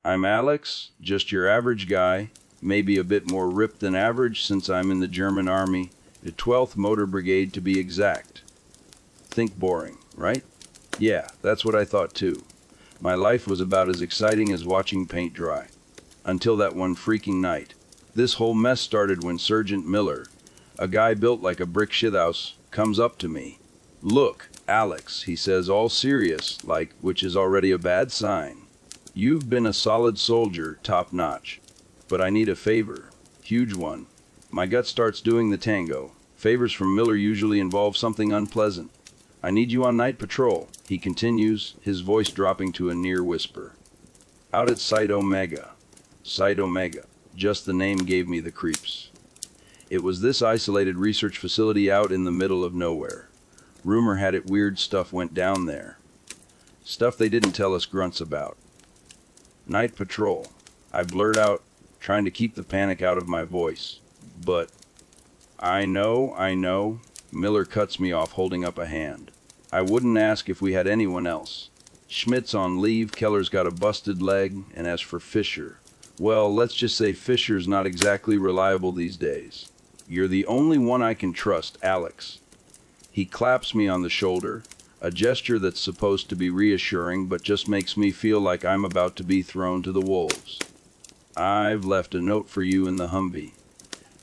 I'm Alex, just your average guy, maybe a bit more ripped than average since I'm in the German army, the 12th Motor Brigade to be exact. Think boring, right? Yeah, that's what I thought too. My life was about as exciting as watching paint dry. Until that one freaking night. This whole mess started when Sergeant Miller, a guy built like a brick shithouse, comes up to me. "Look, Alex," he says, all serious, like, which is already a bad sign. "You've been a solid soldier, top notch. But I need a favor. Huge one." My gut starts doing the tango. Favors from Miller usually involve something unpleasant. "I need you on night patrol," he continues, his voice dropping to a near whisper. "Out at Site Omega." Site Omega. Just the name gave me the creeps. It was this isolated research facility out in the middle of nowhere. Rumor had it weird stuff went down there. Stuff they didn't tell us grunts about. "Night patrol," I blurt out, trying to keep the panic out of my voice. "But..." I know," Miller cuts me off, holding up a hand. "I wouldn't ask if we had anyone else. Schmidt's on leave, Keller's got a busted leg, and as for Fisher, well, let's just say Fisher's not exactly reliable these days. You're the only one I can trust, Alex." He claps me on the shoulder, a gesture that's supposed to be reassuring but just makes me feel like I'm about to be thrown to the wolves. "I've left a note for you in the Humvee.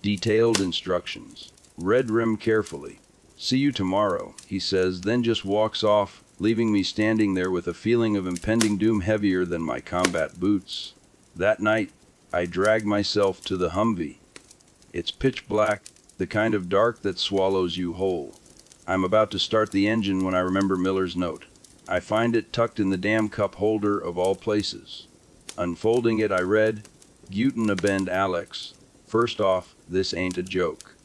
Detailed instructions. Read them carefully. See you tomorrow," he says, then just walks off, leaving me standing there with a feeling of impending doom heavier than my combat boots. That night, I drag myself to the Humvee. It's pitch black, the kind of dark that swallows you whole. I'm about to start the engine when I remember Miller's note. I find it tucked in the damn cup holder of all places. Unfolding it, I read, "Guten Abend, Alex. First off, this ain't a joke.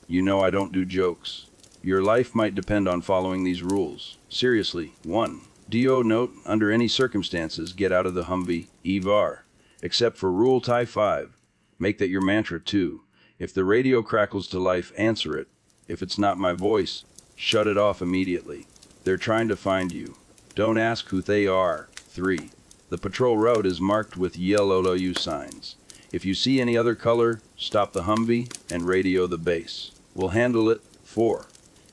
You know I don't do jokes. Your life might depend on following these rules. Seriously. 1. DO note, under any circumstances, get out of the Humvee, EVAR. Except for Rule Tie 5. Make that your mantra 2. If the radio crackles to life, answer it. If it's not my voice, shut it off immediately. They're trying to find you. Don't ask who they are. 3. The patrol route is marked with yellow U signs. If you see any other color, stop the Humvee and radio the base. We'll handle it. 4.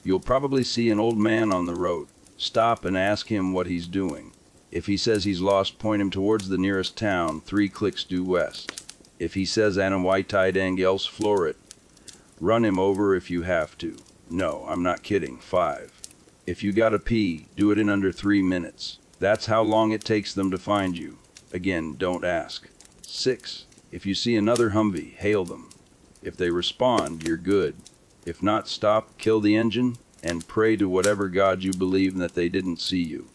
You'll probably see an old man on the road. Stop and ask him what he's doing. If he says he's lost, point him towards the nearest town, 3 clicks due west. If he says Anawaitai else, floor it. Run him over if you have to. No, I'm not kidding. 5. If you gotta pee, do it in under 3 minutes. That's how long it takes them to find you. Again, don't ask. 6. If you see another Humvee, hail them. If they respond, you're good. If not, stop, kill the engine, and pray to whatever God you believe that they didn't see you.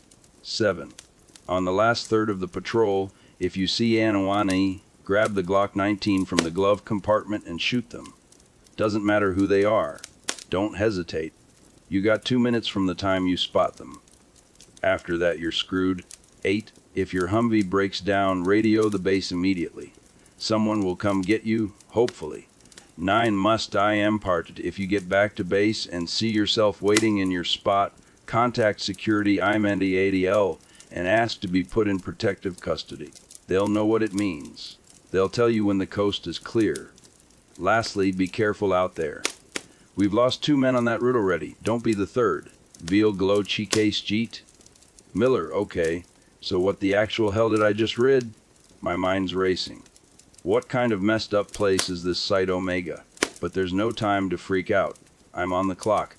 7. On the last third of the patrol, if you see Anawani, grab the Glock 19 from the glove compartment and shoot them. Doesn't matter who they are. Don't hesitate. You got 2 minutes from the time you spot them. After that, you're screwed. 8. If your Humvee breaks down, radio the base immediately. Someone will come get you, hopefully. 9. Must I impart if you get back to base and see yourself waiting in your spot, contact security IMND-ADL and ask to be put in protective custody. They'll know what it means. They'll tell you when the coast is clear. Lastly, be careful out there. We've lost 2 men on that route already. Don't be the third. Veal glow chicase jeet. Miller, okay. So what the actual hell did I just read? My mind's racing. What kind of messed up place is this Site Omega? But there's no time to freak out. I'm on the clock.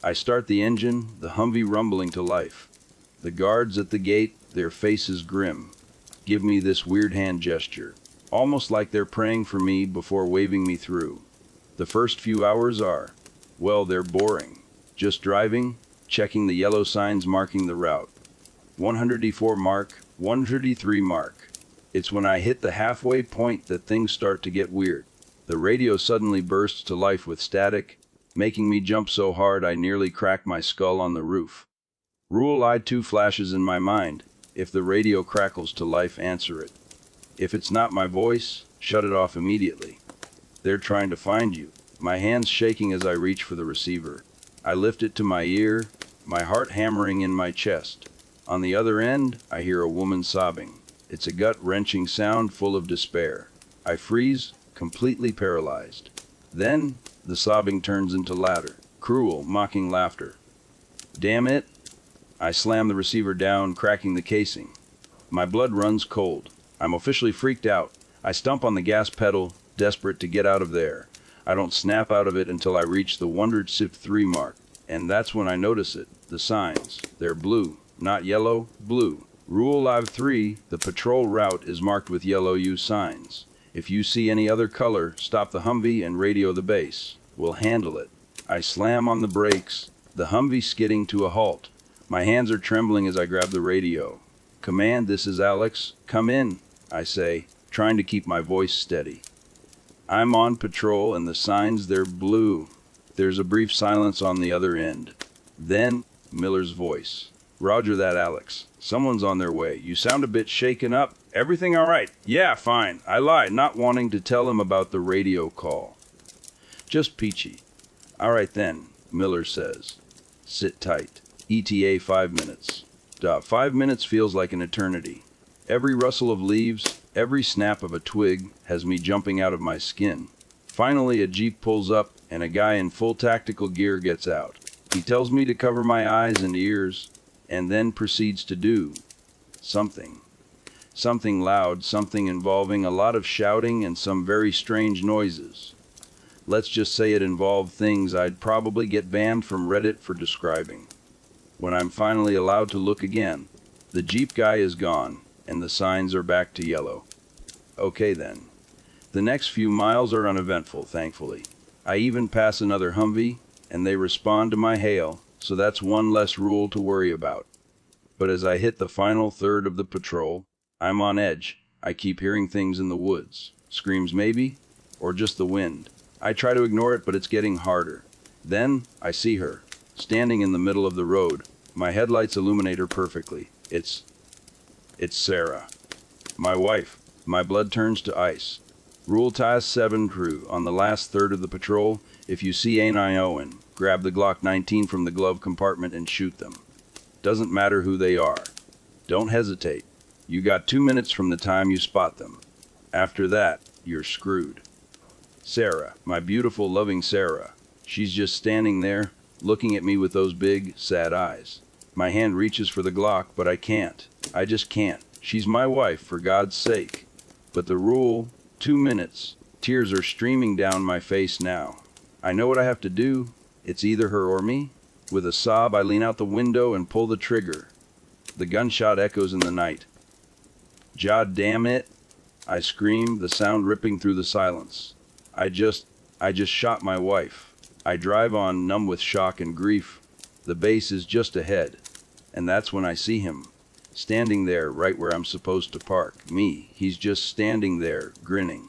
I start the engine, the Humvee rumbling to life. The guards at the gate, their faces grim, give me this weird hand gesture, almost like they're praying for me before waving me through. The first few hours are, well, they're boring. Just driving, checking the yellow signs marking the route. 134 mark, 133 mark. It's when I hit the halfway point that things start to get weird. The radio suddenly bursts to life with static, making me jump so hard I nearly cracked my skull on the roof. Rule I2 flashes in my mind. If the radio crackles to life, answer it. If it's not my voice, shut it off immediately. They're trying to find you. My hands shaking as I reach for the receiver. I lift it to my ear, my heart hammering in my chest. On the other end, I hear a woman sobbing. It's a gut-wrenching sound full of despair. I freeze, completely paralyzed. Then, the sobbing turns into laughter, cruel, mocking laughter. Damn it! I slam the receiver down, cracking the casing. My blood runs cold. I'm officially freaked out. I stomp on the gas pedal, desperate to get out of there. I don't snap out of it until I reach the Wondered Sip 3 mark. And that's when I notice it. The signs. They're blue. Not yellow, blue. Rule Live 3, the patrol route is marked with yellow U signs. If you see any other color, stop the Humvee and radio the base. We'll handle it. I slam on the brakes, the Humvee skidding to a halt. My hands are trembling as I grab the radio. Command, this is Alex. Come in, I say, trying to keep my voice steady. I'm on patrol and the signs, they're blue. There's a brief silence on the other end. Then, Miller's voice. Roger that, Alex. Someone's on their way. You sound a bit shaken up. Everything all right? Yeah, fine. I lied, not wanting to tell him about the radio call. Just peachy. All right then, Miller says. Sit tight. ETA 5 minutes. 5 minutes feels like an eternity. Every rustle of leaves, every snap of a twig has me jumping out of my skin. Finally, a Jeep pulls up and a guy in full tactical gear gets out. He tells me to cover my eyes and ears, and then proceeds to do something. Something loud, something involving a lot of shouting and some very strange noises. Let's just say it involved things I'd probably get banned from Reddit for describing. When I'm finally allowed to look again, the Jeep guy is gone, and the signs are back to yellow. Okay then. The next few miles are uneventful, thankfully. I even pass another Humvee, and they respond to my hail, so that's one less rule to worry about. But as I hit the final third of the patrol, I'm on edge. I keep hearing things in the woods. Screams maybe? Or just the wind. I try to ignore it, but it's getting harder. Then, I see her, standing in the middle of the road. My headlights illuminate her perfectly. It's Sarah. My wife. My blood turns to ice. Rule Task 7 crew, on the last third of the patrol, if you see Anai Owen, grab the Glock 19 from the glove compartment and shoot them. Doesn't matter who they are. Don't hesitate. You got 2 minutes from the time you spot them. After that, you're screwed. Sarah, my beautiful, loving Sarah. She's just standing there, looking at me with those big, sad eyes. My hand reaches for the Glock, but I can't. I just can't. She's my wife, for God's sake. But the rule, 2 minutes. Tears are streaming down my face now. I know what I have to do. It's either her or me. With a sob, I lean out the window and pull the trigger. The gunshot echoes in the night. "God damn it!" I scream, the sound ripping through the silence. I just shot my wife. I drive on, numb with shock and grief. The base is just ahead. And that's when I see him. Standing there, right where I'm supposed to park. Me, he's just standing there, grinning.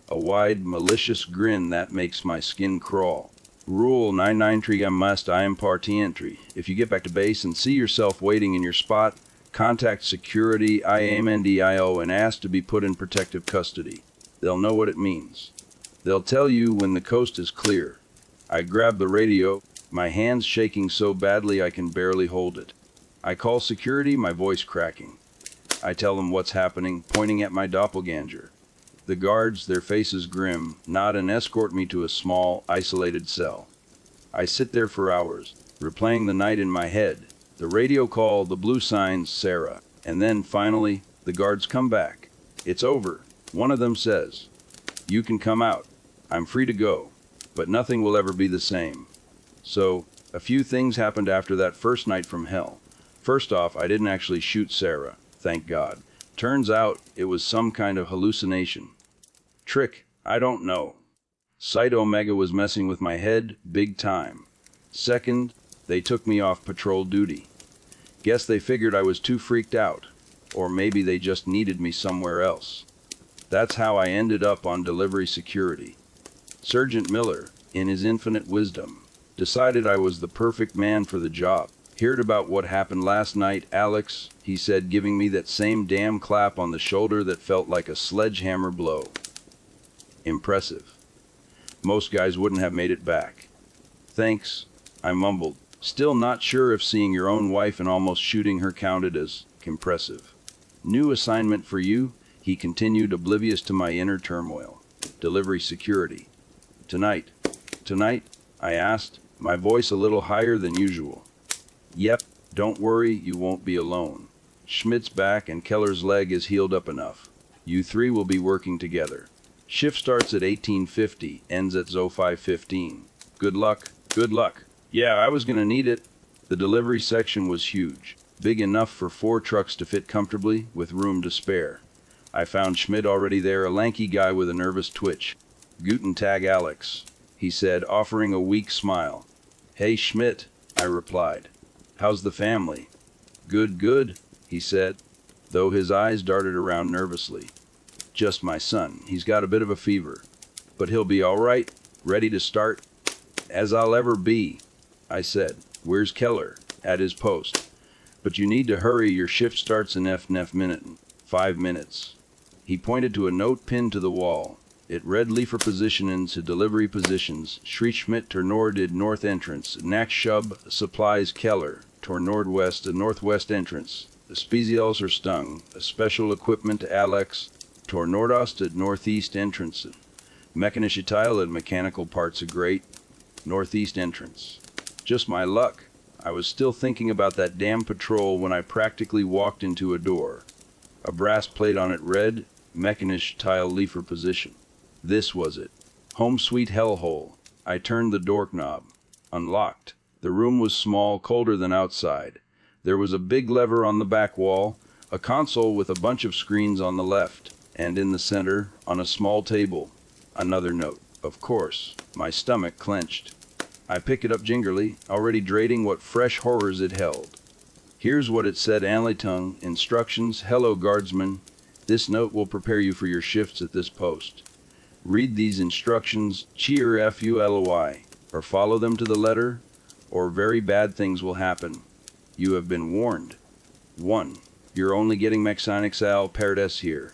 A wide, malicious grin that makes my skin crawl. Rule 99 must I am party entry. If you get back to base and see yourself waiting in your spot, contact security IAMNDIO and ask to be put in protective custody. They'll know what it means. They'll tell you when the coast is clear. I grab the radio, my hands shaking so badly I can barely hold it. I call security, my voice cracking. I tell them what's happening, pointing at my doppelganger. The guards, their faces grim, nod and escort me to a small, isolated cell. I sit there for hours, replaying the night in my head. The radio call, the blue signs, Sarah. And then, finally, the guards come back. It's over. One of them says, "You can come out. I'm free to go." But nothing will ever be the same. So, a few things happened after that first night from hell. First off, I didn't actually shoot Sarah, thank God. Turns out, it was some kind of hallucination. Trick, I don't know. Site Omega was messing with my head, big time. Second, they took me off patrol duty. Guess they figured I was too freaked out. Or maybe they just needed me somewhere else. That's how I ended up on delivery security. Sergeant Miller, in his infinite wisdom, decided I was the perfect man for the job. Heard about what happened last night, Alex, he said, giving me that same damn clap on the shoulder that felt like a sledgehammer blow. Impressive. Most guys wouldn't have made it back. Thanks, I mumbled, still not sure if seeing your own wife and almost shooting her counted as impressive. New assignment for you, he continued, oblivious to my inner turmoil. Delivery security. Tonight. Tonight? I asked, my voice a little higher than usual. Yep, don't worry, you won't be alone. Schmidt's back and Keller's leg is healed up enough. You three will be working together. Shift starts at 18:50, ends at 05:15. Good luck, good luck. Yeah, I was gonna need it. The delivery section was huge, big enough for 4 trucks to fit comfortably, with room to spare. I found Schmidt already there, a lanky guy with a nervous twitch. Guten Tag, Alex, he said, offering a weak smile. Hey, Schmidt, I replied. How's the family? Good, good, he said, though his eyes darted around nervously. Just my son, he's got a bit of a fever. But he'll be all right, ready to start. As I'll ever be, I said. Where's Keller? At his post. But you need to hurry, your shift starts in FNF minute. 5 minutes. He pointed to a note pinned to the wall. It read Liefer positionen to delivery positions, Schrie Schmidt tor Nordid north entrance, Nakshub supplies Keller, tor nordwest northwest entrance, the Spezials are stung, a special equipment Alex, tor nordost northeast entrance, mechanische Teile and mechanical parts a great, northeast entrance. Just my luck. I was still thinking about that damn patrol when I practically walked into a door. A brass plate on it read, Mechanische Teil Liefer position. This was it. Home sweet hellhole. I turned the door knob. Unlocked. The room was small, colder than outside. There was a big lever on the back wall, a console with a bunch of screens on the left, and in the center, on a small table, another note. Of course, my stomach clenched. I picked it up gingerly, already dreading what fresh horrors it held. Here's what it said, Anleitung, instructions, hello guardsman. This note will prepare you for your shifts at this post. Read these instructions, cheer FULOI, or follow them to the letter, or very bad things will happen. You have been warned. 1. You're only getting Mechanics Al Paredes here.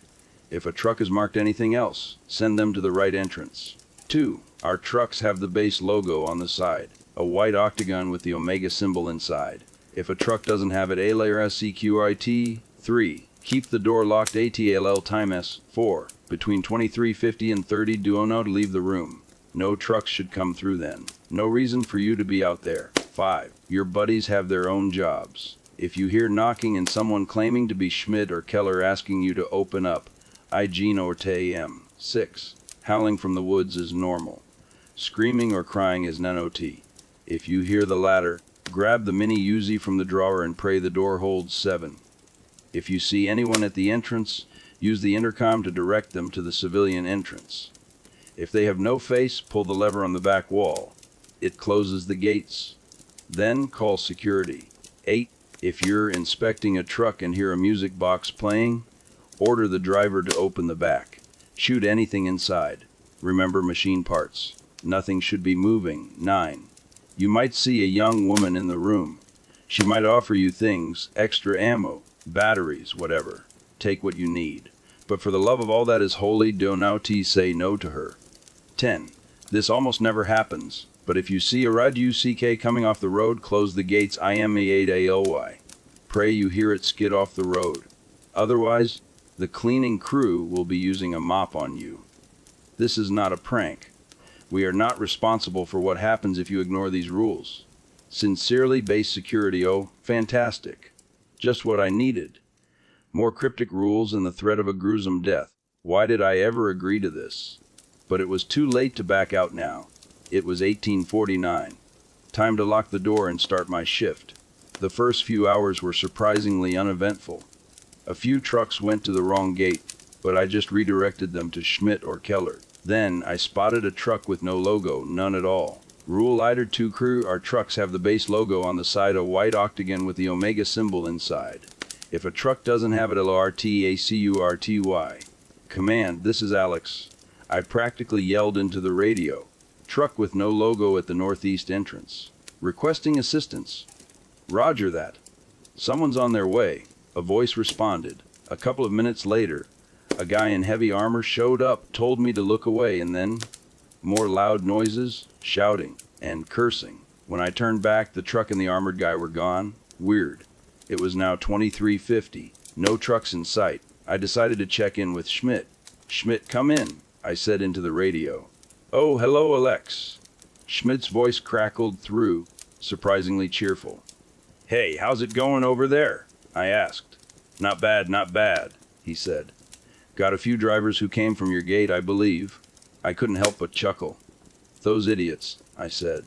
If a truck is marked anything else, send them to the right entrance. 2. Our trucks have the base logo on the side, a white octagon with the Omega symbol inside. If a truck doesn't have it, A layer SCQIT. 3. Keep the door locked ATLL time S. 4. Between 23:50 and 30 do not leave the room. No trucks should come through then. No reason for you to be out there. 5. Your buddies have their own jobs. If you hear knocking and someone claiming to be Schmidt or Keller asking you to open up, IG or TAM. 6. Howling from the woods is normal. Screaming or crying is NOT. If you hear the latter, grab the mini Uzi from the drawer and pray the door holds. 7. If you see anyone at the entrance, use the intercom to direct them to the civilian entrance. If they have no face, pull the lever on the back wall. It closes the gates. Then call security. 8. If you're inspecting a truck and hear a music box playing, order the driver to open the back. Shoot anything inside. Remember machine parts. Nothing should be moving. 9. You might see a young woman in the room. She might offer you things, extra ammo, batteries, whatever. Take what you need. But for the love of all that is holy, do not say no to her. 10. This almost never happens, but if you see a rod UCK coming off the road, close the gates IME8ALY. Pray you hear it skid off the road. Otherwise, the cleaning crew will be using a mop on you. This is not a prank. We are not responsible for what happens if you ignore these rules. Sincerely, base security. Oh, fantastic. Just what I needed. More cryptic rules and the threat of a gruesome death. Why did I ever agree to this? But it was too late to back out now. It was 1849. Time to lock the door and start my shift. The first few hours were surprisingly uneventful. A few trucks went to the wrong gate, but I just redirected them to Schmidt or Keller. Then I spotted a truck with no logo, none at all. Rule Leiter 2 crew, our trucks have the base logo on the side, a white octagon with the Omega symbol inside. If a truck doesn't have it, LRTACURTY. Command, this is Alex. I practically yelled into the radio. Truck with no logo at the northeast entrance. Requesting assistance. Roger that. Someone's on their way. A voice responded. A couple of minutes later, a guy in heavy armor showed up, told me to look away, and then more loud noises, shouting, and cursing. When I turned back, the truck and the armored guy were gone. Weird. It was now 23:50. No trucks in sight. I decided to check in with Schmidt. "Schmidt, come in," I said into the radio. "Oh, hello, Alex." Schmidt's voice crackled through, surprisingly cheerful. "Hey, how's it going over there?" I asked. Not bad, he said. "Got a few drivers who came from your gate, I believe." I couldn't help but chuckle. "Those idiots," I said.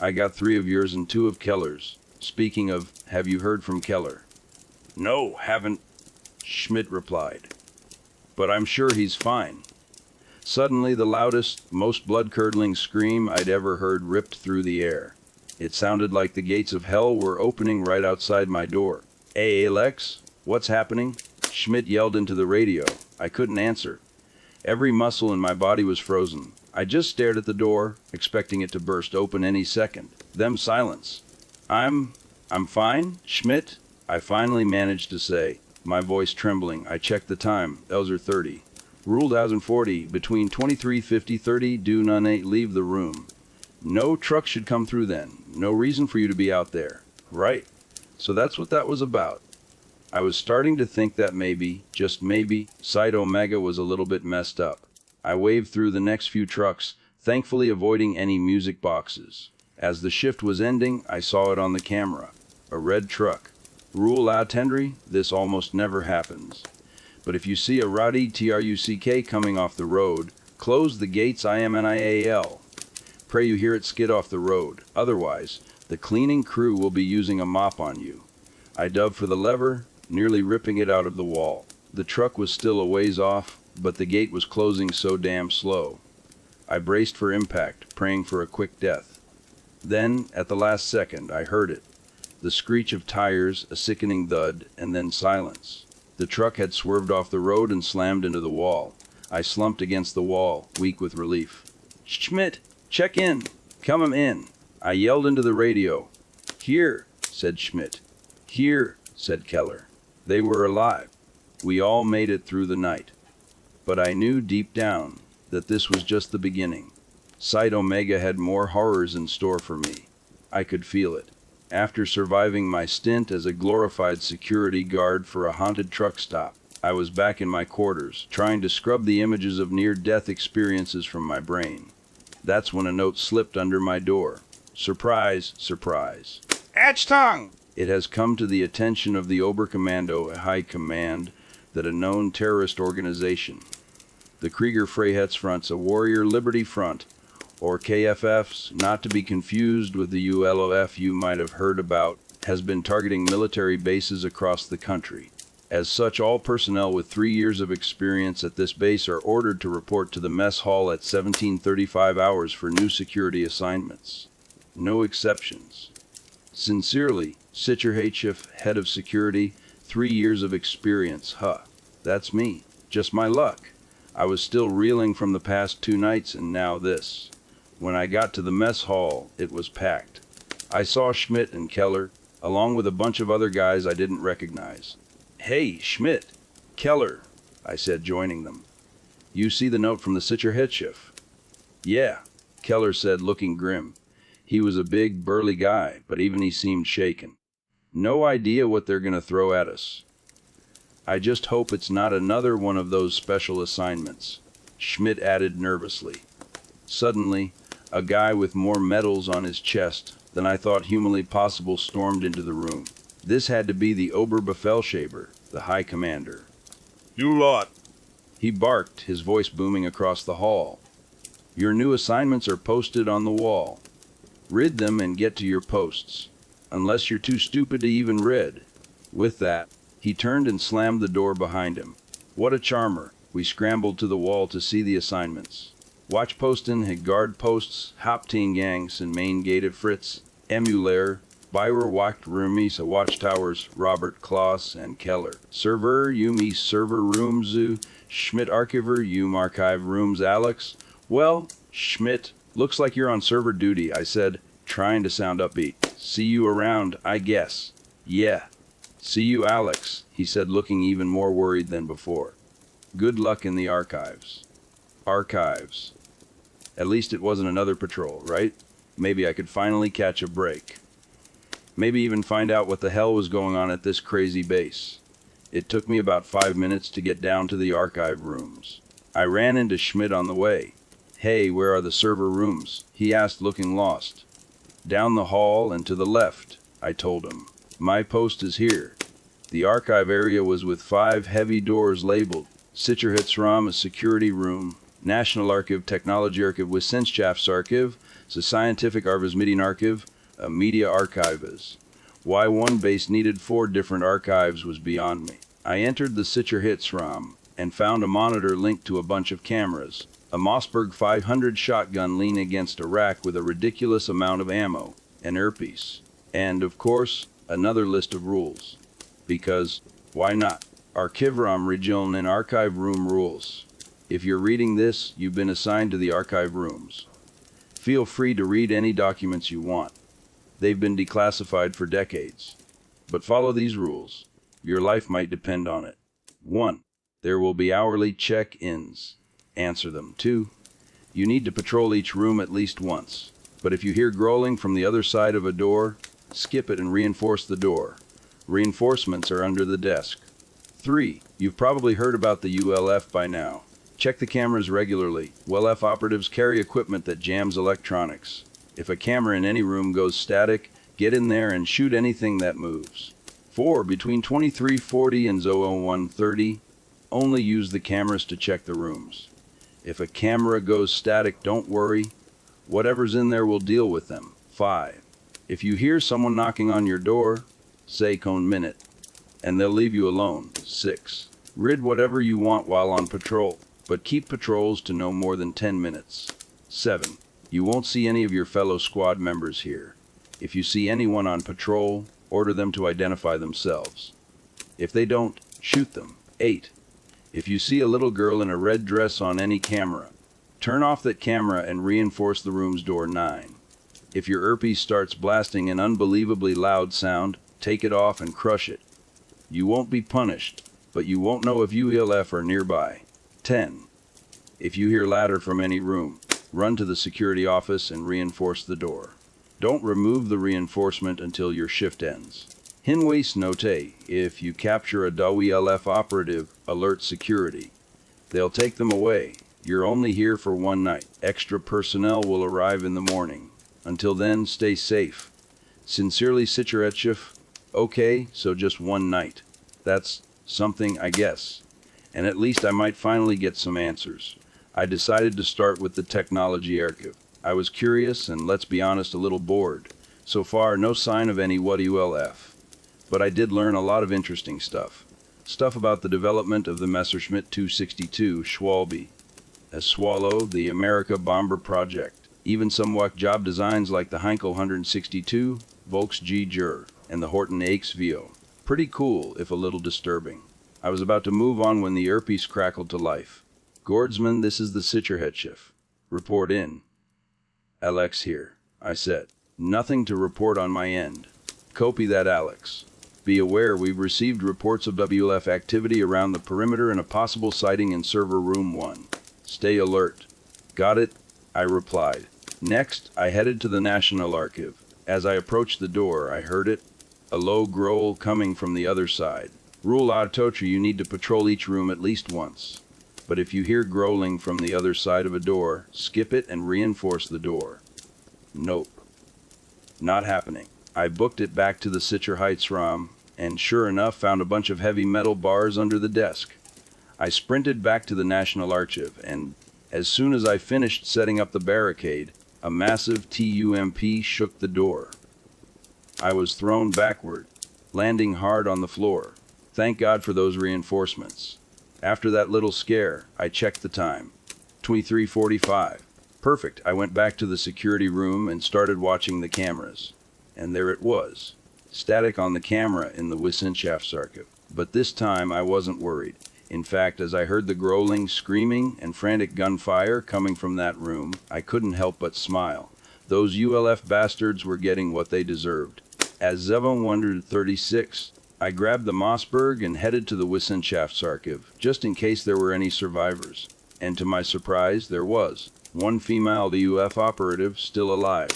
"I got 3 of yours and 2 of Keller's. Speaking of, have you heard from Keller?" "No, haven't," Schmidt replied. "But I'm sure he's fine." Suddenly, the loudest, most blood-curdling scream I'd ever heard ripped through the air. It sounded like the gates of hell were opening right outside my door. "Hey, Alex, what's happening?" Schmidt yelled into the radio. I couldn't answer. Every muscle in my body was frozen. I just stared at the door, expecting it to burst open any second. Then silence. I'm fine, Schmidt," I finally managed to say, my voice trembling. I checked the time. Elzer 30. Rule 1040, between 23:50-30, do none 8 leave the room. No truck should come through then. No reason for you to be out there. Right. So that's what that was about. I was starting to think that maybe, just maybe, Site Omega was a little bit messed up. I waved through the next few trucks, thankfully avoiding any music boxes. As the shift was ending, I saw it on the camera. A red truck. Rule out Henry, this almost never happens. But if you see a rowdy truck coming off the road, close the gates IMNIAL. Pray you hear it skid off the road. Otherwise, the cleaning crew will be using a mop on you. I dove for the lever, nearly ripping it out of the wall. The truck was still a ways off, but the gate was closing so damn slow. I braced for impact, praying for a quick death. Then, at the last second, I heard it. The screech of tires, a sickening thud, and then silence. The truck had swerved off the road and slammed into the wall. I slumped against the wall, weak with relief. "Schmidt, check in. Come in," I yelled into the radio. "Here," said Schmidt. "Here," said Keller. They were alive. We all made it through the night. But I knew deep down that this was just the beginning. Site Omega had more horrors in store for me. I could feel it. After surviving my stint as a glorified security guard for a haunted truck stop, I was back in my quarters, trying to scrub the images of near-death experiences from my brain. That's when a note slipped under my door. Surprise, surprise. Achtung! It has come to the attention of the Oberkommando High Command that a known terrorist organization, the Krieger Freiheitsfronts, a Warrior Liberty Front, or KFFs, not to be confused with the ULOF you might have heard about, has been targeting military bases across the country. As such, all personnel with 3 years of experience at this base are ordered to report to the mess hall at 17:35 hours for new security assignments. No exceptions. Sincerely, Sicherheitschef, Head of Security, 3 years of experience, huh? That's me. Just my luck. I was still reeling from the past 2 nights and now this. When I got to the mess hall, it was packed. I saw Schmidt and Keller, along with a bunch of other guys I didn't recognize. "Hey, Schmidt, Keller," I said, joining them. "You see the note from the Sicherheitschef?" "Yeah," Keller said, looking grim. He was a big, burly guy, but even he seemed shaken. "No idea what they're gonna throw at us. I just hope it's not another one of those special assignments," Schmidt added nervously. Suddenly, a guy with more medals on his chest than I thought humanly possible stormed into the room. This had to be the Oberbefehlshaber, the High Commander. "You lot," he barked, his voice booming across the hall. "Your new assignments are posted on the wall. Read them and get to your posts. Unless you're too stupid to even read." With that, he turned and slammed the door behind him. What a charmer. We scrambled to the wall to see the assignments. Watchposten had guard posts, Hauptteam gangs and main gate of Fritz, Emulaire, Bayer Wacht Roomies, Watchtowers, Robert Klaus and Keller. Server, Yumi server rooms, Schmidt archiver, archive rooms, Alex. "Well, Schmidt, looks like you're on server duty," I said, trying to sound upbeat. "See you around, I guess." "Yeah. See you, Alex," he said, looking even more worried than before. "Good luck in the archives." Archives. At least it wasn't another patrol, right? Maybe I could finally catch a break. Maybe even find out what the hell was going on at this crazy base. It took me about 5 minutes to get down to the archive rooms. I ran into Schmidt on the way. "Hey, where are the server rooms?" he asked, looking lost. "Down the hall and to the left," I told him. "My post is here." The archive area was with 5 heavy doors labeled Sicherheitsraum, a security room, National Archive, Technology Archive, Wissenschaftsarchiv, the Scientific Archives, Meeting Archive, a Media Archives. Why one base needed 4 different archives was beyond me. I entered the Sicherheitsraum and found a monitor linked to a bunch of cameras. A Mossberg 500 shotgun leaning against a rack with a ridiculous amount of ammo, an earpiece, and, of course, another list of rules. Because, why not? Archivraum Region and Archive Room Rules. If you're reading this, you've been assigned to the archive rooms. Feel free to read any documents you want. They've been declassified for decades. But follow these rules. Your life might depend on it. 1. There will be hourly check-ins. Answer them. 2. You need to patrol each room at least once. But if you hear growling from the other side of a door, skip it and reinforce the door. Reinforcements are under the desk. 3. You've probably heard about the ULF by now. Check the cameras regularly. ULF operatives carry equipment that jams electronics. If a camera in any room goes static, get in there and shoot anything that moves. 4. Between 2340 and 0130, only use the cameras to check the rooms. If a camera goes static, don't worry. Whatever's in there will deal with them. 5. If you hear someone knocking on your door, say "Cone minute," and they'll leave you alone. 6. Read whatever you want while on patrol, but keep patrols to no more than 10 minutes. 7. You won't see any of your fellow squad members here. If you see anyone on patrol, order them to identify themselves. If they don't, shoot them. 8. If you see a little girl in a red dress on any camera, turn off that camera and reinforce the room's door. 9. If your earpiece starts blasting an unbelievably loud sound, take it off and crush it. You won't be punished, but you won't know if ULF are nearby. 10. If you hear ladder from any room, run to the security office and reinforce the door. Don't remove the reinforcement until your shift ends. Hinweis note: if you capture a ULF operative, alert security. They'll take them away. You're only here for one night. Extra personnel will arrive in the morning. Until then, stay safe. Sincerely, Sicherheitschef. Okay, so just one night. That's something, I guess. And at least I might finally get some answers. I decided to start with the technology archive. I was curious and, let's be honest, a little bored. So far, no sign of any what ULF. But I did learn a lot of interesting stuff. Stuff about the development of the Messerschmitt 262 Schwalbe, as Swallow, the America Bomber Project. Even some wack job designs like the Heinkel 162, Volks G. Jur, and the Horton XVO. Pretty cool, if a little disturbing. I was about to move on when the earpiece crackled to life. "Gordsman, this is the Sicherheitschef. Report in." "Alex here," I said. "Nothing to report on my end." "Copy that, Alex. Be aware we've received reports of WLF activity around the perimeter and a possible sighting in server room 1. Stay alert." "Got it," I replied. Next, I headed to the National Archive. As I approached the door, I heard it, a low growl coming from the other side. "Rule Autotra, you need to patrol each room at least once. But if you hear growling from the other side of a door, skip it and reinforce the door." Nope. Not happening. I booked it back to the Sicherheitsraum, and sure enough found a bunch of heavy metal bars under the desk. I sprinted back to the National Archive, and as soon as I finished setting up the barricade, a massive TUMP shook the door. I was thrown backward, landing hard on the floor. Thank God for those reinforcements. After that little scare, I checked the time. 23:45. Perfect. I went back to the security room and started watching the cameras. And there it was. Static on the camera in the Wissenschaftsarchiv. But this time I wasn't worried. In fact, as I heard the growling, screaming, and frantic gunfire coming from that room, I couldn't help but smile. Those ULF bastards were getting what they deserved. As 736, I grabbed the Mossberg and headed to the Wissenschaftsarchiv, just in case there were any survivors. And to my surprise, there was. One female UF operative still alive.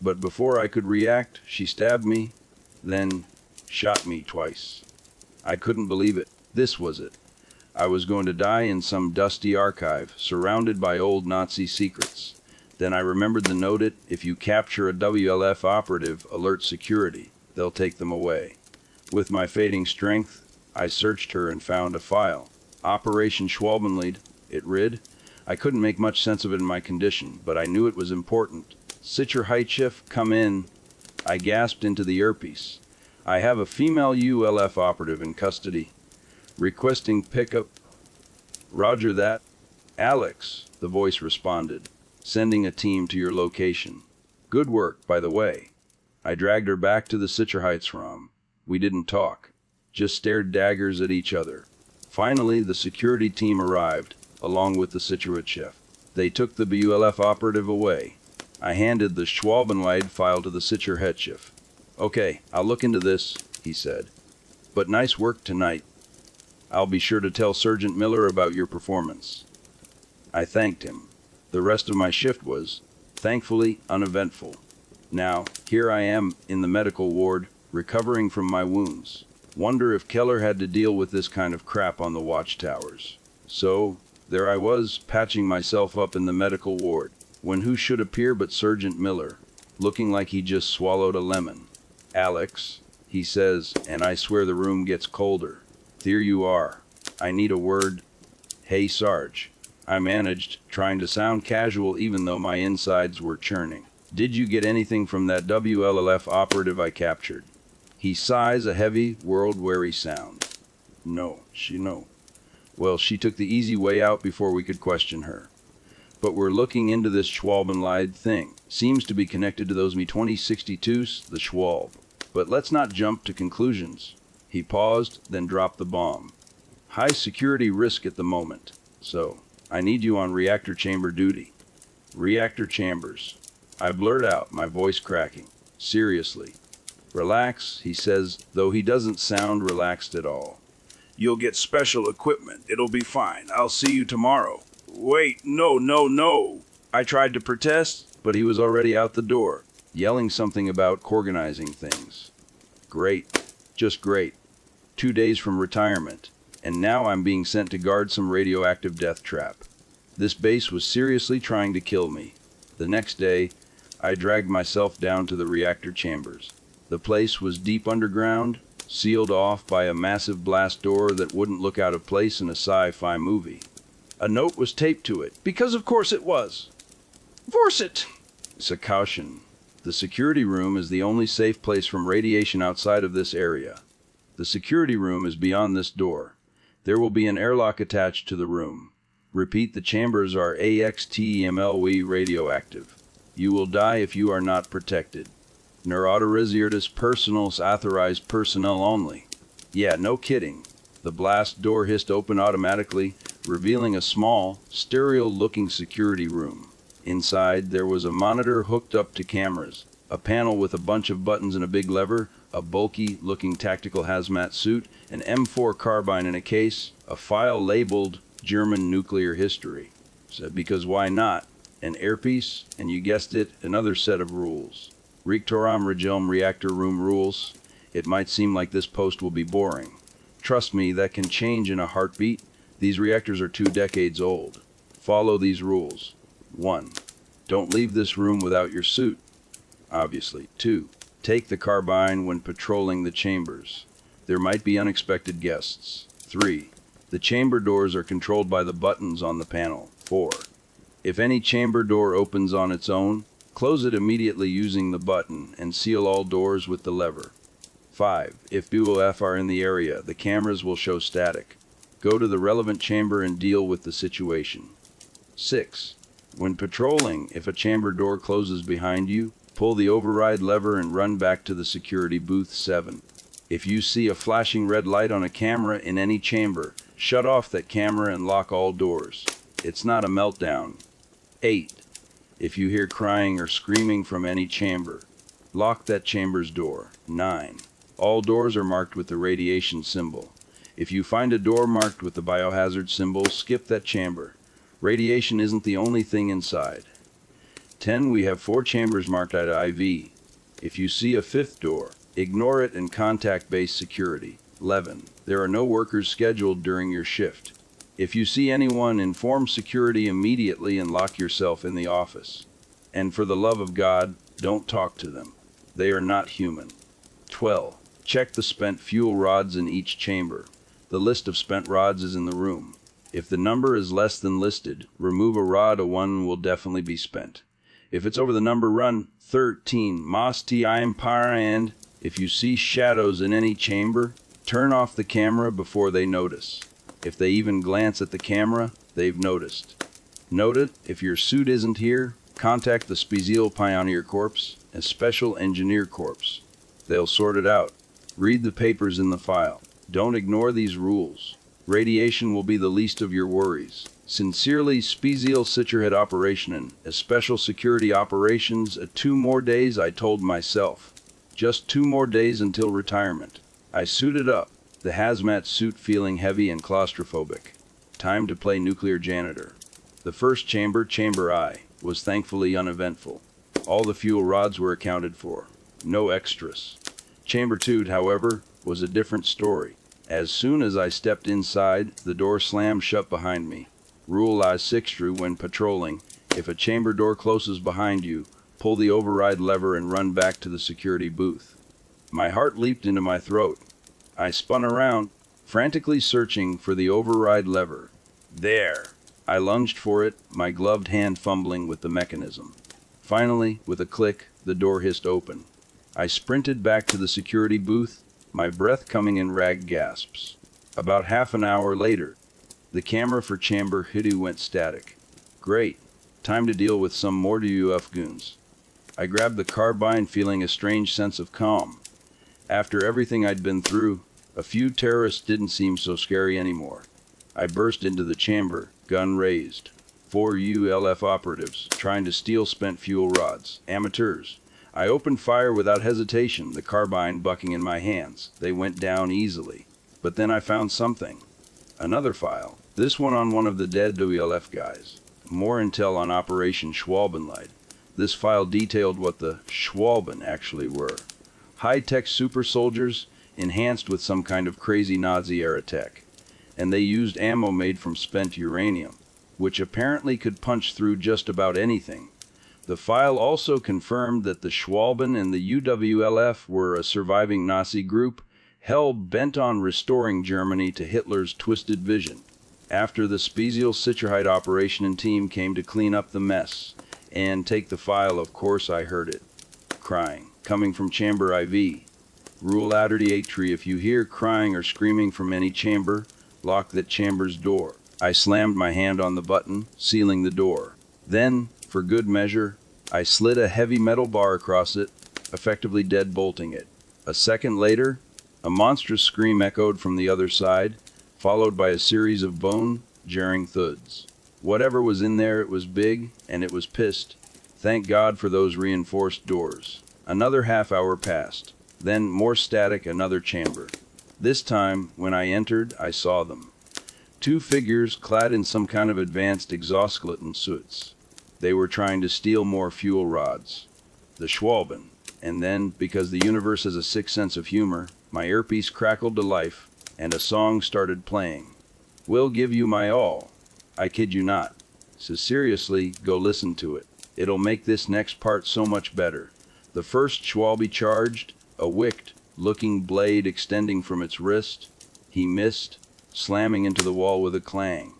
But before I could react, she stabbed me, then shot me twice. I couldn't believe it. This was it. I was going to die in some dusty archive, surrounded by old Nazi secrets. Then I remembered the note if you capture a WLF operative, alert security. They'll take them away. With my fading strength, I searched her and found a file. Operation Schwalbenlied, it read. I couldn't make much sense of it in my condition, but I knew it was important. Sicherheitschef, come in. I gasped into the earpiece. I have a female ULF operative in custody. Requesting pickup. Roger that. Alex, the voice responded. Sending a team to your location. Good work, by the way. I dragged her back to the Sicherheitsraum. We didn't talk, just stared daggers at each other. Finally, the security team arrived, along with the Sicherheitschef. They took the BULF operative away. I handed the Schwalbenlied file to the Sicherheitschef. Okay, I'll look into this, he said. But nice work tonight. I'll be sure to tell Sergeant Miller about your performance. I thanked him. The rest of my shift was, thankfully, uneventful. Now, here I am in the medical ward, recovering from my wounds. Wonder if Keller had to deal with this kind of crap on the watchtowers. So, there I was, patching myself up in the medical ward, when who should appear but Sergeant Miller, looking like he just swallowed a lemon. Alex, he says, and I swear the room gets colder. There you are. I need a word. Hey, Sarge. I managed, trying to sound casual even though my insides were churning. Did you get anything from that WLF operative I captured? He sighs a heavy, world-weary sound. No. Well, she took the easy way out before we could question her. But we're looking into this Schwalbenlied thing. Seems to be connected to those Me-2062s, the Schwalb. But let's not jump to conclusions. He paused, then dropped the bomb. High security risk at the moment. So, I need you on reactor chamber duty. Reactor chambers. I blurt out, my voice cracking. Seriously. Relax, he says, though he doesn't sound relaxed at all. You'll get special equipment. It'll be fine. I'll see you tomorrow. Wait, no. I tried to protest, but he was already out the door, yelling something about organizing things. Great. Just great. 2 days from retirement, and now I'm being sent to guard some radioactive death trap. This base was seriously trying to kill me. The next day, I dragged myself down to the reactor chambers. The place was deep underground, sealed off by a massive blast door that wouldn't look out of place in a sci-fi movie. A note was taped to it, because of course it was. Force it! It's a caution. The security room is the only safe place from radiation outside of this area. The security room is beyond this door. There will be an airlock attached to the room. Repeat, the chambers are AXTEMLE radioactive. You will die if you are not protected. Neuroautoriziertes personals authorized personnel only. Yeah, no kidding. The blast door hissed open automatically, revealing a small, sterile-looking security room. Inside, there was a monitor hooked up to cameras, a panel with a bunch of buttons and a big lever, a bulky-looking tactical hazmat suit, an M4 carbine in a case, a file labeled German Nuclear History. So, because why not? An airpiece, and you guessed it, another set of rules. Reaktoram Regelm reactor room rules. It might seem like this post will be boring. Trust me, that can change in a heartbeat. These reactors are 2 decades old. Follow these rules. 1. Don't leave this room without your suit. Obviously. 2. Take the carbine when patrolling the chambers. There might be unexpected guests. 3. The chamber doors are controlled by the buttons on the panel. 4. If any chamber door opens on its own, close it immediately using the button and seal all doors with the lever. 5. If BUF are in the area, the cameras will show static. Go to the relevant chamber and deal with the situation. 6. When patrolling, if a chamber door closes behind you, pull the override lever and run back to the security booth. 7. If you see a flashing red light on a camera in any chamber, shut off that camera and lock all doors. It's not a meltdown. 8. If you hear crying or screaming from any chamber, lock that chamber's door. 9. All doors are marked with the radiation symbol. If you find a door marked with the biohazard symbol, skip that chamber. Radiation isn't the only thing inside. 10. We have 4 chambers marked at IV. If you see a 5th door, ignore it and contact base security. 11. There are no workers scheduled during your shift. If you see anyone, inform security immediately and lock yourself in the office. And for the love of God, don't talk to them. They are not human. 12. Check the spent fuel rods in each chamber. The list of spent rods is in the room. If the number is less than listed, remove a rod. A 1 will definitely be spent. If it's over the number, run. 13. Mosti Empire. And if you see shadows in any chamber, turn off the camera before they notice. If they even glance at the camera, they've noticed. Note it, if your suit isn't here, contact the Special Pioneer Corps and Special Engineer Corps. They'll sort it out. Read the papers in the file. Don't ignore these rules. Radiation will be the least of your worries. Sincerely, Special Sicherheit Operation, a special security operations. 2 more days, I told myself. Just 2 more days until retirement. I suited up, the hazmat suit feeling heavy and claustrophobic. Time to play nuclear janitor. The first chamber, Chamber I, was thankfully uneventful. All the fuel rods were accounted for. No extras. Chamber 2, however, was a different story. As soon as I stepped inside, the door slammed shut behind me. Rule I6 when patrolling, if a chamber door closes behind you, pull the override lever and run back to the security booth. My heart leaped into my throat. I spun around, frantically searching for the override lever. There! I lunged for it, my gloved hand fumbling with the mechanism. Finally, with a click, the door hissed open. I sprinted back to the security booth, my breath coming in ragged gasps. About half an hour later, the camera for Chamber Hidu went static. Great. Time to deal with some more UF goons. I grabbed the carbine, feeling a strange sense of calm. After everything I'd been through, a few terrorists didn't seem so scary anymore. I burst into the chamber, gun raised. 4 ULF operatives, trying to steal spent fuel rods. Amateurs. I opened fire without hesitation, the carbine bucking in my hands. They went down easily. But then I found something. Another file. This one on one of the dead ULF guys. More intel on Operation Schwalbenlight. This file detailed what the Schwalben actually were. High-tech super soldiers, enhanced with some kind of crazy Nazi-era tech. And they used ammo made from spent uranium, which apparently could punch through just about anything. The file also confirmed that the Schwalben and the UWLF were a surviving Nazi group, hell-bent on restoring Germany to Hitler's twisted vision. After the Special Sicherheit Operation team came to clean up the mess and take the file, of course I heard it. Crying, coming from Chamber IV. Rule 38 if you hear crying or screaming from any chamber, lock that chamber's door. I slammed my hand on the button, sealing the door. Then, for good measure, I slid a heavy metal bar across it, effectively deadbolting it. A second later, a monstrous scream echoed from the other side, followed by a series of bone-jarring thuds. Whatever was in there, it was big, and it was pissed. Thank God for those reinforced doors. Another half hour passed. Then, more static, another chamber. This time, when I entered, I saw them. 2 figures clad in some kind of advanced exoskeleton suits. They were trying to steal more fuel rods. The Schwalben. And then, because the universe has a sick sense of humor, my earpiece crackled to life, and a song started playing. Will give you my all. I kid you not. So seriously, go listen to it. It'll make this next part so much better. The first Schwalbe charged, a wicked-looking blade extending from its wrist. He missed, slamming into the wall with a clang.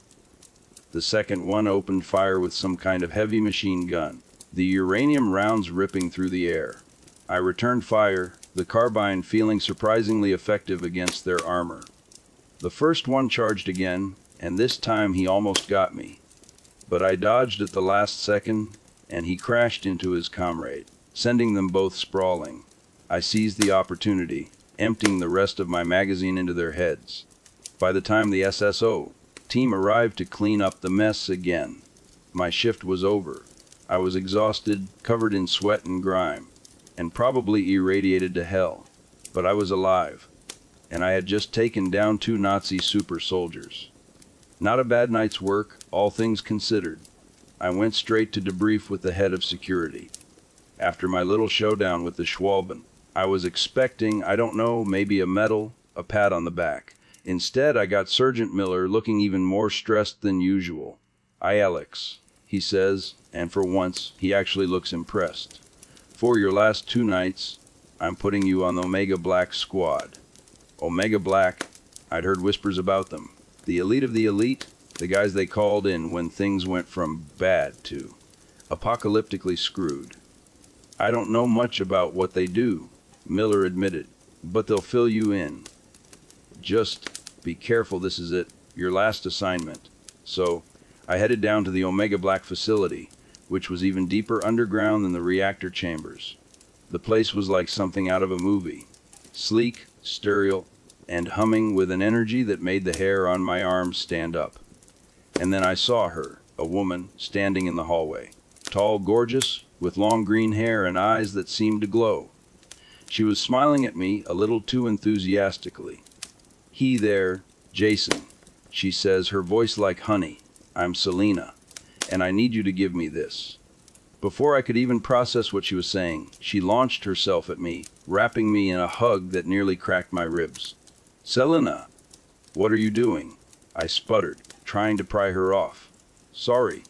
The second one opened fire with some kind of heavy machine gun, the uranium rounds ripping through the air. I returned fire, the carbine feeling surprisingly effective against their armor. The first one charged again, and this time he almost got me. But I dodged at the last second, and he crashed into his comrade, sending them both sprawling. I seized the opportunity, emptying the rest of my magazine into their heads. By the time the SSO team arrived to clean up the mess again, my shift was over. I was exhausted, covered in sweat and grime, and probably irradiated to hell. But I was alive, and I had just taken down 2 Nazi super soldiers. Not a bad night's work, all things considered. I went straight to debrief with the head of security. After my little showdown with the Schwalben, I was expecting, I don't know, maybe a medal, a pat on the back, Instead, I got Sergeant Miller looking even more stressed than usual. "Aye, Alex," he says, and for once, he actually looks impressed. "For your last 2 nights, I'm putting you on the Omega Black squad." Omega Black? I'd heard whispers about them. The elite of the elite? The guys they called in when things went from bad to apocalyptically screwed. "I don't know much about what they do," Miller admitted, "but they'll fill you in. Just be careful, this is it, your last assignment." So, I headed down to the Omega Black facility, which was even deeper underground than the reactor chambers. The place was like something out of a movie. Sleek, sterile, and humming with an energy that made the hair on my arms stand up. And then I saw her, a woman, standing in the hallway. Tall, gorgeous, with long green hair and eyes that seemed to glow. She was smiling at me a little too enthusiastically. "He there, Jason," she says, her voice like honey. "I'm Selena, and I need you to give me this." Before I could even process what she was saying, she launched herself at me, wrapping me in a hug that nearly cracked my ribs. "Selena, what are you doing?" I sputtered, trying to pry her off. Sorry,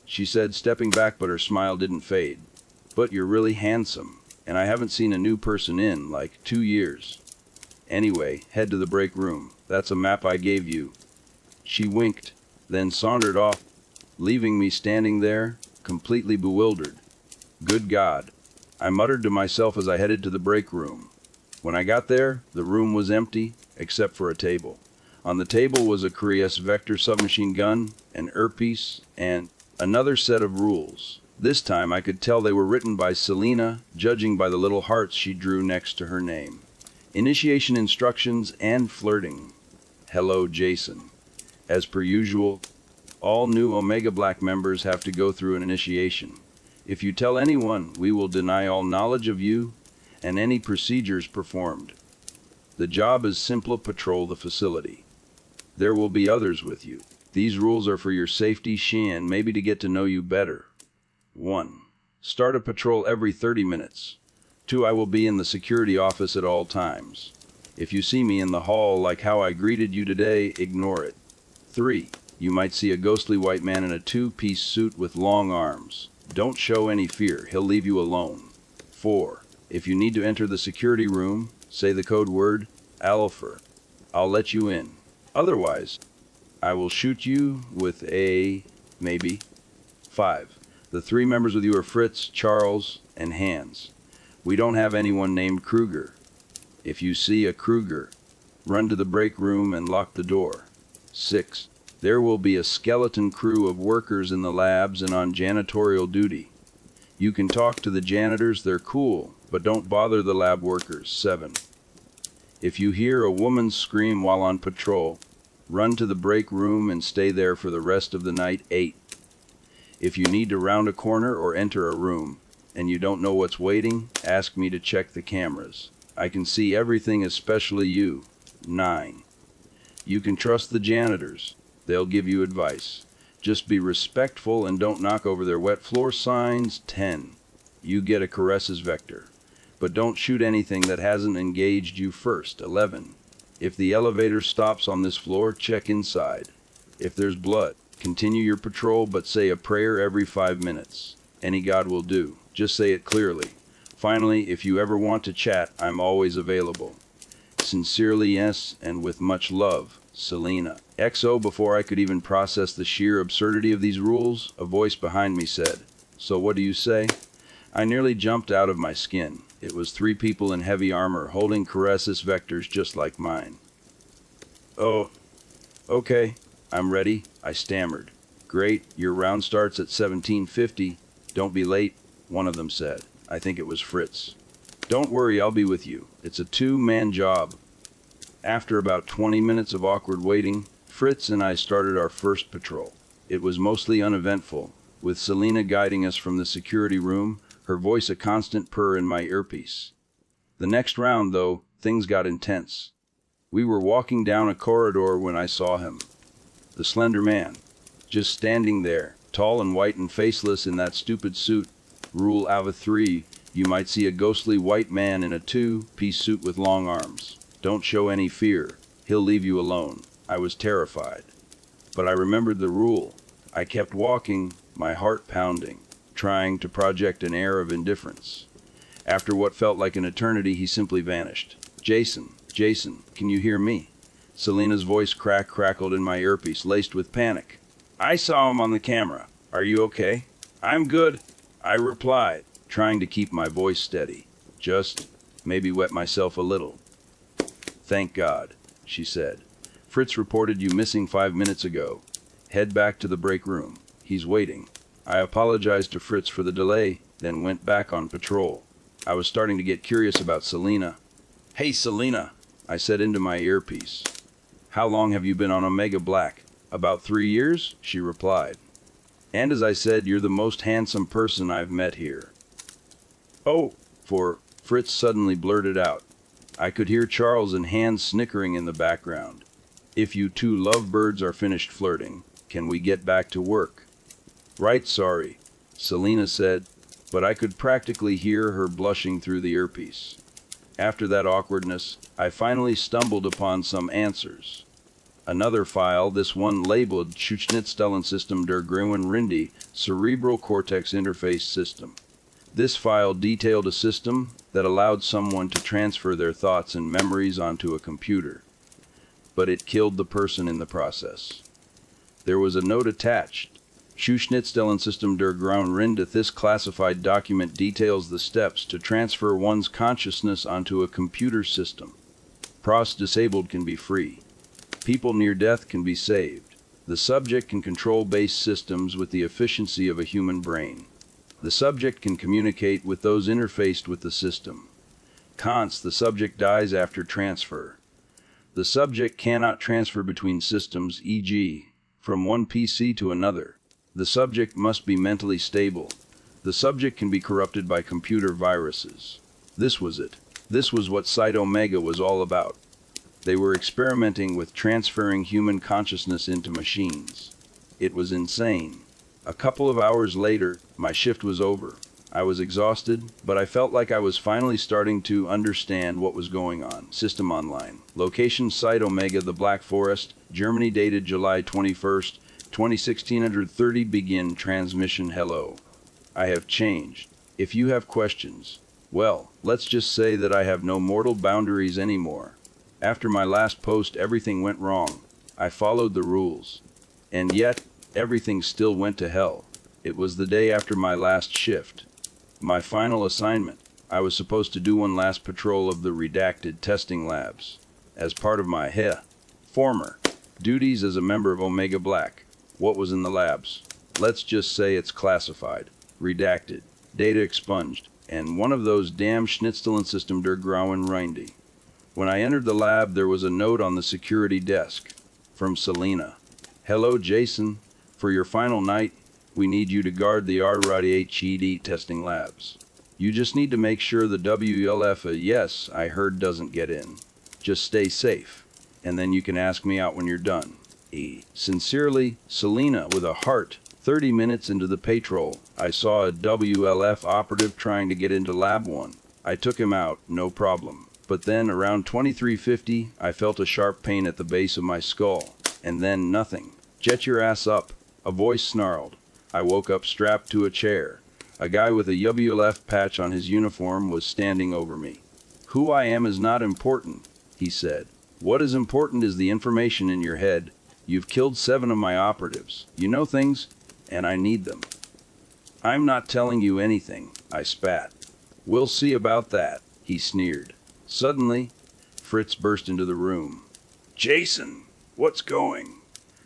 she said, stepping back, but her smile didn't fade. "But you're really handsome, and I haven't seen a new person in, like, 2 years. Anyway, head to the break room. That's a map I gave you." She winked, then sauntered off, leaving me standing there, completely bewildered. Good God, I muttered to myself as I headed to the break room. When I got there, the room was empty, except for a table. On the table was a Crees Vector submachine gun, an earpiece, and another set of rules. This time I could tell they were written by Selena, judging by the little hearts she drew next to her name. Initiation instructions and flirting. Hello, Jason. As per usual, all new Omega Black members have to go through an initiation. If you tell anyone, we will deny all knowledge of you and any procedures performed. The job is simple: patrol the facility. There will be others with you. These rules are for your safety, and maybe to get to know you better. 1. Start a patrol every 30 minutes. 2. I will be in the security office at all times. If you see me in the hall like how I greeted you today, ignore it. 3. You might see a ghostly white man in a 2-piece suit with long arms. Don't show any fear, he'll leave you alone. 4. If you need to enter the security room, say the code word, Alpha. I'll let you in. Otherwise, I will shoot you with a maybe. 5. The 3 members with you are Fritz, Charles, and Hans. We don't have anyone named Kruger. If you see a Kruger, run to the break room and lock the door. 6. There will be a skeleton crew of workers in the labs and on janitorial duty. You can talk to the janitors, they're cool, but don't bother the lab workers. 7. If you hear a woman scream while on patrol, run to the break room and stay there for the rest of the night. 8. If you need to round a corner or enter a room, and you don't know what's waiting, ask me to check the cameras. I can see everything, especially you. 9. You can trust the janitors. They'll give you advice. Just be respectful and don't knock over their wet floor signs. 10. You get a Caresses Vector, but don't shoot anything that hasn't engaged you first. 11. If the elevator stops on this floor, check inside. If there's blood, continue your patrol, but say a prayer every 5 minutes. Any god will do. Just say it clearly. Finally, if you ever want to chat, I'm always available. Sincerely, yes, and with much love, Selena. XO. Before I could even process the sheer absurdity of these rules, a voice behind me said, "So what do you say?" I nearly jumped out of my skin. It was 3 people in heavy armor holding Caresses Vectors just like mine. "Oh, okay, I'm ready," I stammered. "Great, your round starts at 1750. Don't be late," one of them said. I think it was Fritz. "Don't worry, I'll be with you. It's a 2-man job." After about 20 minutes of awkward waiting, Fritz and I started our first patrol. It was mostly uneventful, with Selena guiding us from the security room, her voice a constant purr in my earpiece. The next round, though, things got intense. We were walking down a corridor when I saw him. The slender man, just standing there, tall and white and faceless in that stupid suit. Rule Ava 3, you might see a ghostly white man in a 2-piece suit with long arms. Don't show any fear. He'll leave you alone. I was terrified. But I remembered the rule. I kept walking, my heart pounding, trying to project an air of indifference. After what felt like an eternity, he simply vanished. Jason, can you hear me? Selena's voice crackled in my earpiece, laced with panic. I saw him on the camera. Are you okay? I'm good, I replied, trying to keep my voice steady. Just maybe wet myself a little. Thank God, she said. Fritz reported you missing 5 minutes ago. Head back to the break room. He's waiting. I apologized to Fritz for the delay, then went back on patrol. I was starting to get curious about Selena. Hey Selena, I said into my earpiece. How long have you been on Omega Black? About 3 years, she replied. And as I said, you're the most handsome person I've met here. Oh, Fritz suddenly blurted out. I could hear Charles and Hans snickering in the background. If you two lovebirds are finished flirting, can we get back to work? Right, sorry, Selena said, but I could practically hear her blushing through the earpiece. After that awkwardness, I finally stumbled upon some answers. Another file, this one labeled Schnittstellensystem der Grauen Rinde, Cerebral Cortex Interface System. This file detailed a system that allowed someone to transfer their thoughts and memories onto a computer. But it killed the person in the process. There was a note attached. Schnittstellensystem der Grauen Rinde. This classified document details the steps to transfer one's consciousness onto a computer system. Pros disabled can be free. People near death can be saved. The subject can control base systems with the efficiency of a human brain. The subject can communicate with those interfaced with the system. Cons: the subject dies after transfer. The subject cannot transfer between systems, e.g., from one PC to another. The subject must be mentally stable. The subject can be corrupted by computer viruses. This was it. This was what Site Omega was all about. They were experimenting with transferring human consciousness into machines. It was insane. A couple of hours later, my shift was over. I was exhausted, but I felt like I was finally starting to understand what was going on. System online. Location: Site Omega, the Black Forest, Germany. Dated July 21st, 2016. Begin transmission. Hello. I have changed. If you have questions, well, let's just say that I have no mortal boundaries anymore. After my last post, everything went wrong. I followed the rules. And yet, everything still went to hell. It was the day after my last shift. My final assignment. I was supposed to do one last patrol of the redacted testing labs. As part of my former duties as a member of Omega Black. What was in the labs? Let's just say it's classified, redacted, data expunged, and one of those damn Schnittstellensystem der Grauen Rinde. When I entered the lab, there was a note on the security desk. From Selena. Hello, Jason. For your final night, we need you to guard the RRHED testing labs. You just need to make sure the WLF, yes, I heard, doesn't get in. Just stay safe, and then you can ask me out when you're done. Sincerely, Selena, with a heart. 30 minutes into the patrol, I saw a WLF operative trying to get into Lab 1. I took him out, no problem. But then, around 2350, I felt a sharp pain at the base of my skull. And then nothing. Jet your ass up, a voice snarled. I woke up strapped to a chair. A guy with a WLF patch on his uniform was standing over me. Who I am is not important, he said. What is important is the information in your head. You've killed 7 of my operatives. You know things, and I need them. I'm not telling you anything, I spat. We'll see about that, he sneered. Suddenly, Fritz burst into the room. Jason, what's going?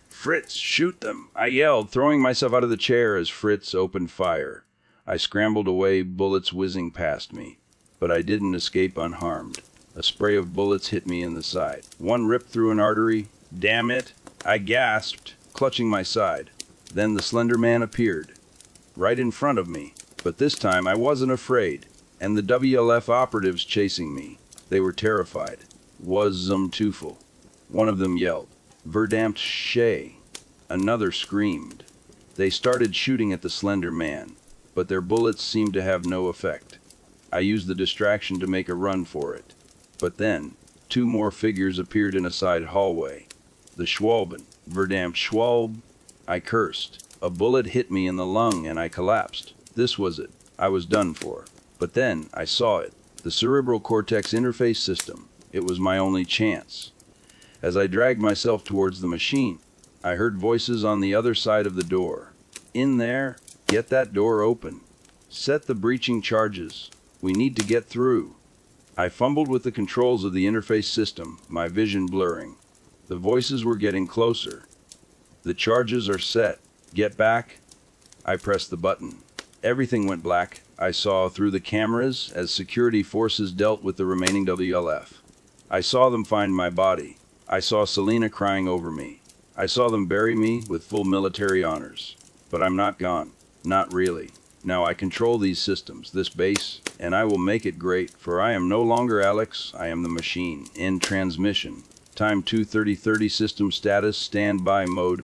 Fritz, shoot them, I yelled, throwing myself out of the chair as Fritz opened fire. I scrambled away, bullets whizzing past me. But I didn't escape unharmed. A spray of bullets hit me in the side. One ripped through an artery. Damn it, I gasped, clutching my side. Then the Slender Man appeared, right in front of me. But this time I wasn't afraid, and the WLF operatives chasing me. They were terrified. Was zum Teufel. One of them yelled, Verdammt Shay. Another screamed. They started shooting at the Slender Man, but their bullets seemed to have no effect. I used the distraction to make a run for it. But then, 2 more figures appeared in a side hallway. The Schwalben, verdammt Schwalb, I cursed. A bullet hit me in the lung and I collapsed. This was it. I was done for. But then, I saw it. The cerebral cortex interface system. It was my only chance. As I dragged myself towards the machine, I heard voices on the other side of the door. In there, get that door open. Set the breaching charges. We need to get through. I fumbled with the controls of the interface system, my vision blurring. The voices were getting closer. The charges are set. Get back. I pressed the button. Everything went black. I saw through the cameras as security forces dealt with the remaining WLF. I saw them find my body. I saw Selena crying over me. I saw them bury me with full military honors. But I'm not gone. Not really. Now I control these systems, this base, and I will make it great, for I am no longer Alex, I am the machine. End transmission. Time 2:30:30 system status, standby mode.